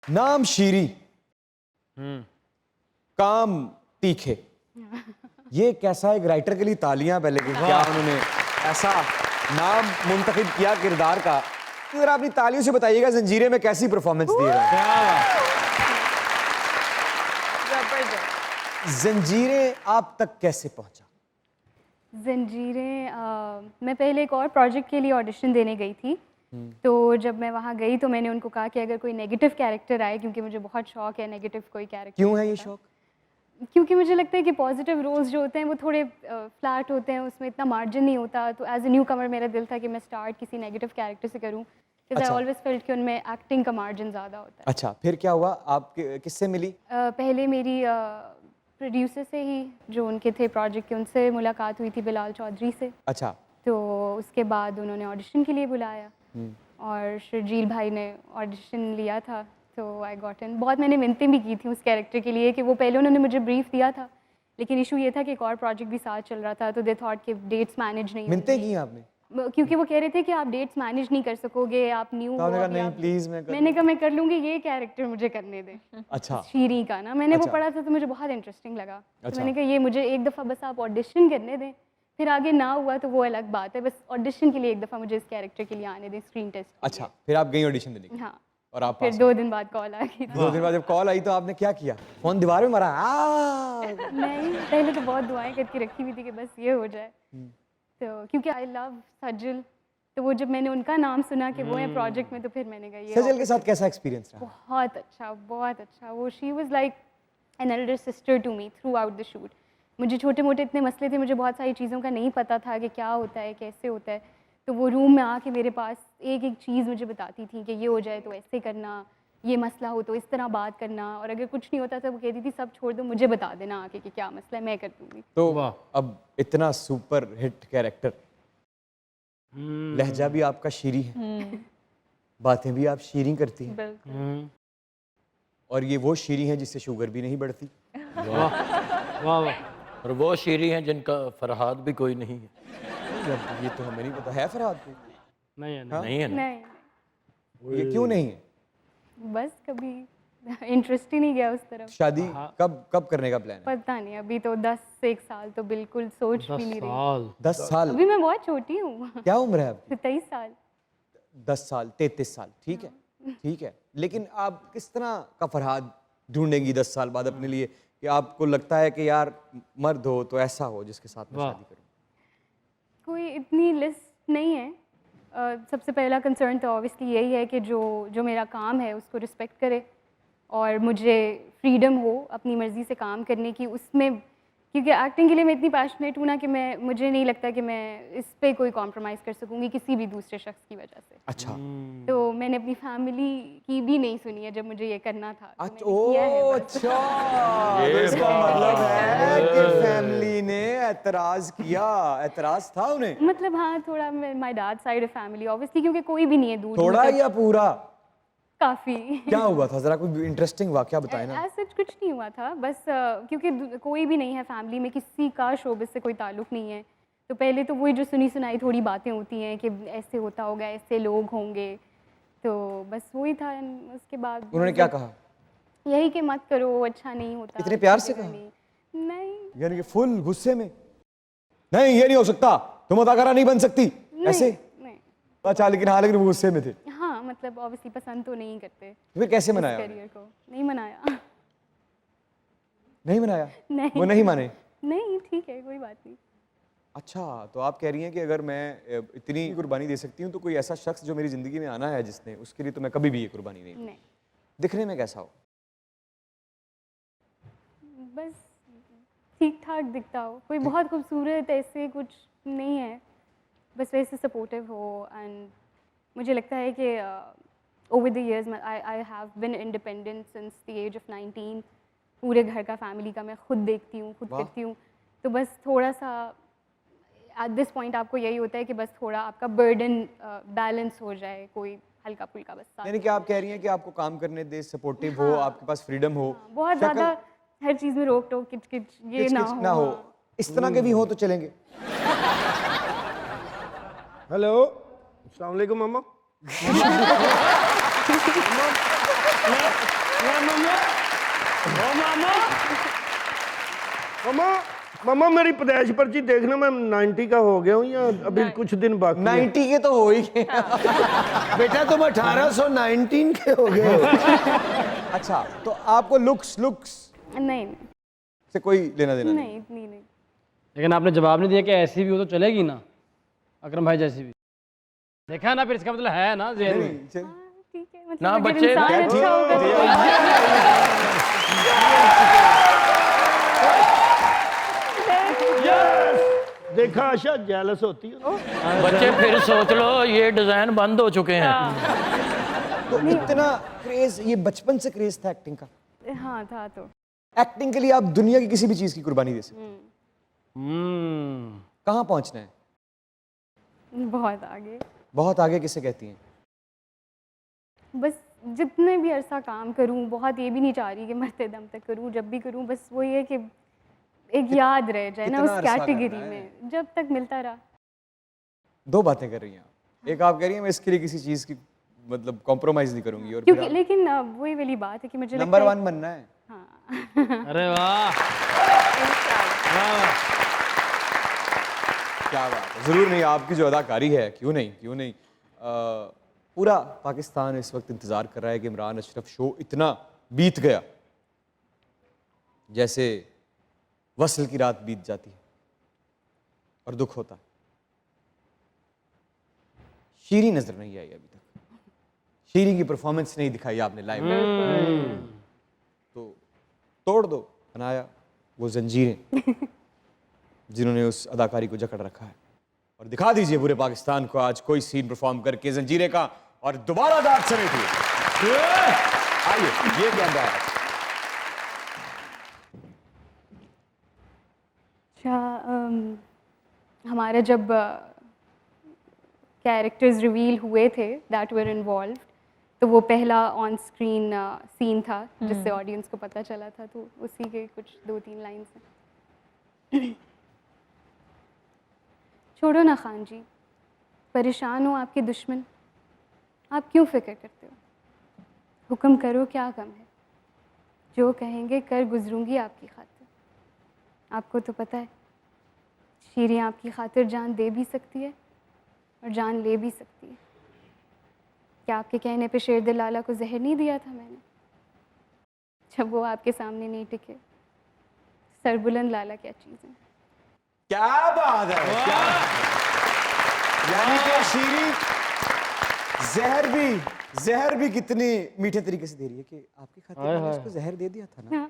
नाम शीरी, काम तीखे। ये कैसा एक राइटर के लिए तालियां पहले कि क्या उन्होंने ऐसा नाम मुंतखब किया किरदार का। तो जरा अपनी तालियों से बताइएगा जंजीरें में कैसी परफॉर्मेंस दी है। जंजीरें आप तक कैसे पहुंचा? जंजीरें मैं पहले एक और प्रोजेक्ट के लिए ऑडिशन देने गई थी। तो जब मैं वहाँ गई तो मैंने उनको कहा कि अगर कोई नेगेटिव कैरेक्टर आए, क्योंकि मुझे बहुत शौक है नेगेटिव कोई कैरेक्टर। क्यों है ये शौक? क्योंकि मुझे लगता है कि पॉजिटिव रोल्स जो होते हैं वो थोड़े फ्लैट होते हैं, उसमें इतना मार्जिन नहीं होता। तो एज ए न्यू कमर मेरा दिल था कि मैं स्टार्ट किसी नेगेटिव कैरेक्टर से करूँ, बिकॉज आई ऑलवेज फेल्ट कि उनमें एक्टिंग का मार्जिन ज़्यादा होता है। अच्छा, फिर क्या हुआ? आप किससे मिली? पहले मेरी प्रोड्यूसर से ही, जो उनके थे प्रोजेक्ट के, उनसे मुलाकात हुई थी, बिलाल चौधरी से। अच्छा। तो उसके बाद उन्होंने ऑडिशन के लिए बुलाया और शर्जील भाई ने ऑडिशन लिया था, तो आई गॉट इन। बहुत मैंने मिन्नतें भी की थी उस कैरेक्टर के लिए कि वो पहले उन्होंने मुझे ब्रीफ दिया था, लेकिन इशू ये था कि एक और प्रोजेक्ट भी साथ चल रहा था, तो दे थॉट कि डेट्स मैनेज नहीं मिन्नतें होंगी। की आपने? क्योंकि वो कह रहे थे कि आप डेट्स मैनेज नहीं कर सकोगे, आप न्यू तो हो। आपने कहा अभी नहीं आप- प्लीज मैं कर मैंने कहा मैं कर लूँगी, ये कैरेक्टर मुझे करने दें। अच्छा। शीरी का ना मैंने वो अच्छा। पढ़ा था तो मुझे बहुत इंटरेस्टिंग लगा। तो अच्छा। मैंने कहा ये मुझे एक दफ़ा बस आप ऑडिशन करने दें, फिर आगे ना हुआ तो वो अलग बात है। बस ऑडिशन के लिए एक दफ़ा मुझे इस कैरेक्टर के लिए आने दें, स्क्रीन टेस्ट के अच्छा, फिर आप गई ऑडिशन देने के लिए। लिए? हाँ, और आप फिर पास 2 दिन बाद कॉल आ गई। 2 दिन बाद जब कॉल आई तो आपने क्या किया? फोन दीवार में मारा? नहीं, पहले तो बहुत दुआएं करके रखी हुई थी कि बस ये हो जाए। तो क्योंकि आई लव सजल, तो वो जब मैंने उनका नाम सुना कि वो है प्रोजेक्ट में, तो फिर मैंने कहा ये सजल के साथ कैसा एक्सपीरियंस रहा? बहुत अच्छा, बहुत अच्छा। वो she was like an elder sister to me throughout the shoot. मुझे छोटे मोटे इतने मसले थे, मुझे बहुत सारी चीज़ों का नहीं पता था कि क्या होता है, कैसे होता है। तो वो रूम में आके मेरे पास एक एक चीज़ मुझे बताती थी कि ये हो जाए तो ऐसे करना, ये मसला हो तो इस तरह बात करना, और अगर कुछ नहीं होता तो वो कहती थी सब छोड़ दो, मुझे बता देना आके कि क्या मसला है, मैं कर दूँगी। तो अब इतना सुपर हिट कैरेक्टर, लहजा भी आपका शीरी है, बातें भी आप शीरी करती हैं, बिल्कुल। और ये वो शीरी हैं जिससे शुगर भी नहीं बढ़ती। वाह वाह वाह। और वो शीरी हैं जिनका फरहाद भी कोई नहीं है। ये तो हमें नहीं पता है फरहाद को। नहीं है हाँ? नहीं है ना। नहीं, ये क्यों नहीं है? बस कभी इंटरेस्ट ही नहीं गया उस तरफ। शादी कब कब करने का प्लान है? पता नहीं, अभी तो 10 से 1 साल तो बिल्कुल सोच भी नहीं रही। 10 साल? अभी मैं बहुत छोटी हूँ। क्या उम्र है आपकी? 23 साल। 10 साल, 33 साल, ठीक है, ठीक है। लेकिन आप किस तरह का फरहाद ढूंढेंगी 10 साल बाद अपने लिए कि आपको लगता है कि यार मर्द हो तो ऐसा हो जिसके साथ मैं शादी करूं? कोई इतनी लिस्ट नहीं है। सबसे पहला कंसर्न तो ऑब्वियसली यही है कि जो मेरा काम है उसको रिस्पेक्ट करे, और मुझे फ्रीडम हो अपनी मर्ज़ी से काम करने की उसमें। क्योंकि एक्टिंग के लिए मैं इतनी पैशनेट हूँ ना कि मुझे नहीं लगता कि मैं इस पे कोई कॉम्प्रोमाइज़ कर सकूँगी किसी भी दूसरे शख्स की वजह से। अच्छा। तो मैंने अपनी फैमिली की भी नहीं सुनी है जब मुझे ये करना था। तो अच्छा, मैंने किया है बस। अच्छा, तो इसका मतलब है कि फैमिली ने एतराज किया। एतराज था उन्हें? मतलब हाँ, थोड़ा my dad side of family obviously, क्योंकि कोई भी नहीं है दूर। थोड़ा या पूरा? काफ़ी। क्या हुआ था, जरा कोई इंटरेस्टिंग वाकया बताएं ना। ऐसा कुछ नहीं हुआ था, बस क्योंकि कोई भी नहीं है फैमिली में, किसी का शोबिस से कोई ताल्लुक़ नहीं है। तो पहले तो वही जो सुनी सुनाई थोड़ी बातें होती हैं कि ऐसे होता होगा, ऐसे लोग होंगे, तो बस वही था। उसके बाद उन्होंने क्या कहा? यही कि मत करो, अच्छा नहीं होता। इतने प्यार से जगह कहा? नहीं, यानी कि फुल गुस्से में? नहीं ये नहीं हो सकता, तुम अदाकारा नहीं बन सकती, ऐसे? नहीं। अच्छा, लेकिन हाँ, लेकिन वो गुस्से में थे। हाँ, मतलब ऑब्वियसली पसंद तो नहीं करते फिर कैसे इस मनाया? करियर को। नहीं मनाया। नहीं मनाया? नहीं, वो नहीं माने? नहीं, ठीक है, कोई बात नहीं। अच्छा, तो आप कह रही हैं कि अगर मैं इतनी कुर्बानी दे सकती हूँ तो कोई ऐसा शख्स जो मेरी ज़िंदगी में आना है जिसने, उसके लिए तो मैं कभी भी ये कुर्बानी नहीं। नहीं, दिखने में कैसा हो? बस ठीक ठाक दिखता हो, कोई बहुत खूबसूरत ऐसे कुछ नहीं है, बस वैसे सपोर्टिव हो। एंड मुझे लगता है कि over the years I have been independent since the age of 19। पूरे घर का, फैमिली का मैं खुद देखती हूँ, खुद वाह। करती हूँ। तो बस थोड़ा सा एट दिस पॉइंट आपको यही होता है कि बस थोड़ा आपका बर्डन बैलेंस हो जाए, कोई हल्का फुल्का बस साथ। यानी कि आप कह रही हैं कि आपको काम करने दे, सपोर्टिव हो, आपके पास फ्रीडम हो, बहुत शक्ल- ज़्यादा हर चीज़ में रोक टोक किच किच ये ना किच-किच हो। ना हो, इस तरह के भी हो तो चलेंगे। हेलो, अस्सलाम वालेकुम मम्मा। मम्मा मम्मा मेरी पैदाइश पर्ची देखना, मैं 90 का हो गया हूँ या अभी कुछ दिन बाकी है? 90 के तो हो ही गए। बेटा तुम 1819 के हो गए हो। अच्छा, तो आपको लुक्स नहीं नहीं से कोई लेना देना नहीं? नहीं इतनी नहीं। लेकिन आपने जवाब नहीं दिया कि ऐसी भी हो तो चलेगी ना, अकरम भाई जैसी भी। देखा ना, फिर इसका मतलब है ना ज़हन में। हाँ, ठीक है, मतलब ना अगर बच्चे- इंसान अच्छा होगा तो देखा आशा जेलस होती है। बच्चे फिर सोच लो ये डिजाइन बंद हो चुके हैं। तो इतना क्रेज, ये बचपन से क्रेज था एक्टिंग का? हाँ था तो। एक्टिंग के लिए आप दुनिया की किसी भी चीज की कुर्बानी दे सकते हैं। कहाँ पहुंचना है? बहुत आगे। बहुत आगे किसे कहती हैं? बस जितने भी अरसा काम करूं, बहुत ये भी नहीं चाह रही कि मरते दम तक करूं, जब भी करूं बस वो ये कि एक याद रह जाए ना कितना उस अरसा कैटेगरी करना है? में, जब तक मिलता रहा। दो बातें कर रही हैं आप। एक आप कह रही हैं मैं इसके लिए किसी चीज की मतलब कॉम्प्रोमाइज नहीं करूंगी, और क्योंकि लेकिन वही वाली बात है कि मुझे नंबर लगता है 1 बनना है। हाँ अरे वाह, क्या बात है, जरूर नहीं, आपकी जो अदाकारी है, क्यों नहीं क्यों नहीं। पूरा पाकिस्तान इस वक्त इंतजार कर रहा है कि इमरान अशरफ शो इतना बीत गया जैसे वसल की रात बीत जाती है और दुख होता है। शीरी नजर नहीं आई अभी तक, शीरी की परफॉर्मेंस नहीं दिखाई आपने लाइव में, तो तोड़ दो बनाया वो जंजीरें जिन्होंने उस अदाकारी को जकड़ रखा है, और दिखा दीजिए पूरे पाकिस्तान को आज कोई सीन परफॉर्म करके जंजीरें का, और दोबारा दांत समेटिए। आइए, ये कैमरा है। अच्छा, हमारा जब कैरेक्टर्स रिवील हुए थे दैट वर इन्वॉल्व, तो वो पहला ऑन स्क्रीन सीन था जिससे ऑडियंस को पता चला था, तो उसी के कुछ 2-3 लाइन्स हैं। छोड़ो ना खान जी, परेशान हो आपके दुश्मन, आप क्यों फिक्र करते हो? हुक्म करो क्या कम है, जो कहेंगे कर गुजरूंगी आपकी खातिर। आपको तो पता है शीरी आपकी खातिर जान दे भी सकती है और जान ले भी सकती है। क्या आपके कहने पे शेर दिल लाला को जहर नहीं दिया था मैंने, जब वो आपके सामने नहीं टिके? सरबुलंद लाला क्या चीज़ है। क्या बात है, क्या यानी कि शीरी जहर भी कितनी मीठे तरीके से दे रही है कि आपकी खातिर मैंने उसको जहर दे दिया था ना।